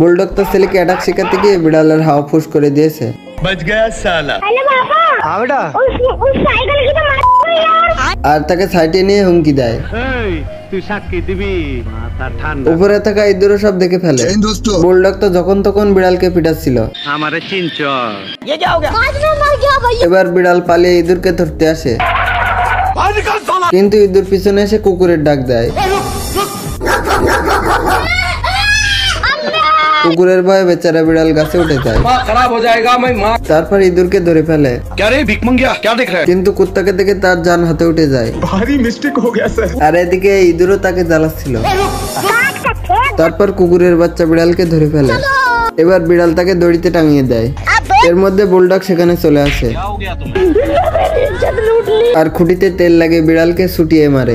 Bulldog তো ছেলেকে attack শেখাতে গিয়ে বিড়ালের হাওয়া ফুস করে দিয়েছে। আর তাকে সাইটে নিয়ে হুমকি দেয়। উপরে থাকা ইঁদুরও সব দেখে ফেলে। বুলডগ তো যখন তখন বিড়ালকে পিটাচ্ছিল। এবার বিড়াল পালিয়ে ইঁদুরকে ধরতে আসে, কিন্তু ইঁদুর পিছনে এসে কুকুরের ডাক দেয়। কুকুরের ভয়ে বেচারা বিড়াল গাছে উঠে যায়। তারপর ইঁদুরকে ধরে ফেলে, কিন্তু কুত্তাকে দেখে তার জান হাতে উঠে যায়। আর এদিকে ইঁদুরও তাকে জ্বালাচ্ছিল। তারপর কুকুরের বাচ্চা বিড়ালকে ধরে ফেলে। এবার বিড়াল তাকে দড়িতে টাঙিয়ে দেয়। এর মধ্যে বুলডগ সেখানে চলে আসে আর খুঁটিতে তেল লাগিয়ে বিড়ালকে ছুটিয়ে মারে।